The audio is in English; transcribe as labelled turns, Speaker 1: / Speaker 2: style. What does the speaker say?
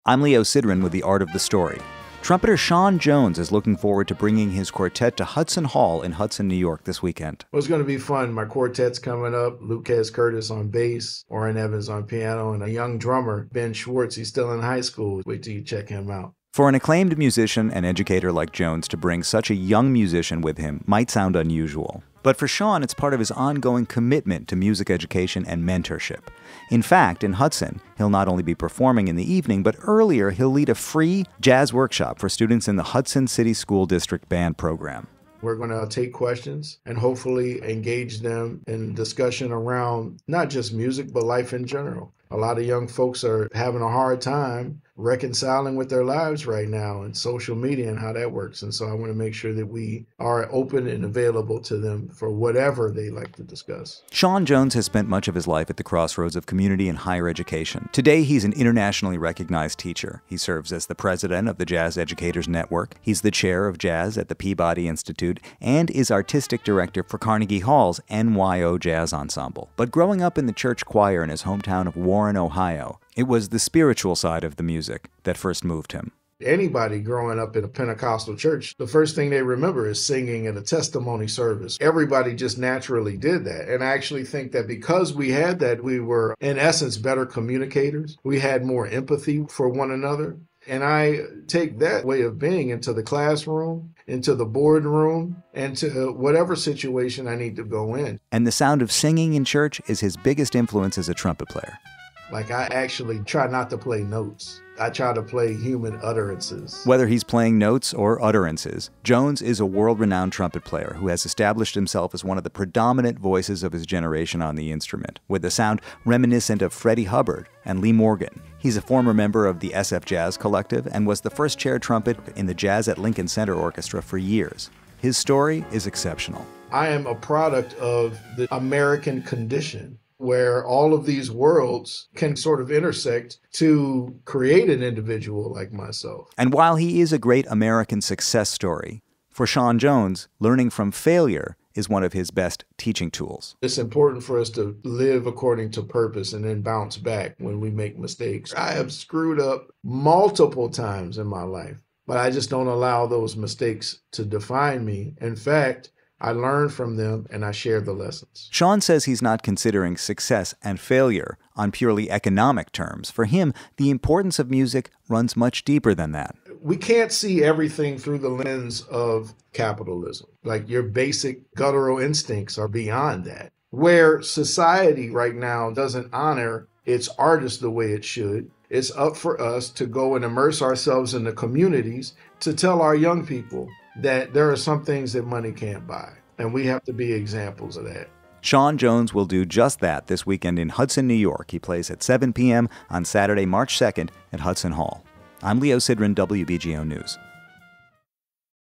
Speaker 1: I'm Leo Sidran with The Art of the Story. Trumpeter Sean Jones is looking forward to bringing his quartet to Hudson Hall in Hudson, New York this weekend.
Speaker 2: Well, it's going to be fun. My quartet's coming up. Lucas Curtis on bass, Orrin Evans on piano, and a young drummer, Ben Schwartz. He's still in high school. Wait till you check him out.
Speaker 1: For an acclaimed musician and educator like Jones to bring such a young musician with him might sound unusual. But for Sean, it's part of his ongoing commitment to music education and mentorship. In fact, in Hudson, he'll not only be performing in the evening, but earlier he'll lead a free jazz workshop for students in the Hudson City School District Band program.
Speaker 2: We're going to take questions and hopefully engage them in discussion around not just music, but life in general. A lot of young folks are having a hard time reconciling with their lives right now and social media and how that works. And so I want to make sure that we are open and available to them for whatever they like to discuss.
Speaker 1: Sean Jones has spent much of his life at the crossroads of community and higher education. Today, he's an internationally recognized teacher. He serves as the president of the Jazz Educators Network. He's the chair of jazz at the Peabody Institute and is artistic director for Carnegie Hall's NYO Jazz Ensemble. But growing up in the church choir in his hometown of Warren, Ohio, it was the spiritual side of the music that first moved him.
Speaker 2: Anybody growing up in a Pentecostal church, the first thing they remember is singing in a testimony service. Everybody just naturally did that. And I actually think that because we had that, we were, in essence, better communicators. We had more empathy for one another. And I take that way of being into the classroom, into the boardroom, and to whatever situation I need to go in.
Speaker 1: And the sound of singing in church is his biggest influence as a trumpet player.
Speaker 2: Like, I actually try not to play notes. I try to play human utterances.
Speaker 1: Whether he's playing notes or utterances, Jones is a world-renowned trumpet player who has established himself as one of the predominant voices of his generation on the instrument, with a sound reminiscent of Freddie Hubbard and Lee Morgan. He's a former member of the SF Jazz Collective and was the first chair trumpet in the Jazz at Lincoln Center Orchestra for years. His story is exceptional.
Speaker 2: I am a product of the American condition, where all of these worlds can sort of intersect to create an individual like myself.
Speaker 1: And while he is a great American success story, for Sean Jones, learning from failure is one of his best teaching tools.
Speaker 2: It's important for us to live according to purpose and then bounce back when we make mistakes. I have screwed up multiple times in my life, but I just don't allow those mistakes to define me. In fact, I learn from them and I share the lessons.
Speaker 1: Sean says he's not considering success and failure on purely economic terms. For him, the importance of music runs much deeper than that.
Speaker 2: We can't see everything through the lens of capitalism. Like, your basic guttural instincts are beyond that. Where society right now doesn't honor its artists the way it should, it's up for us to go and immerse ourselves in the communities to tell our young people that there are some things that money can't buy, and we have to be examples of that.
Speaker 1: Sean Jones will do just that this weekend in Hudson, New York. He plays at 7 p.m. on Saturday, March 2nd at Hudson Hall. I'm Leo Sidran, WBGO News.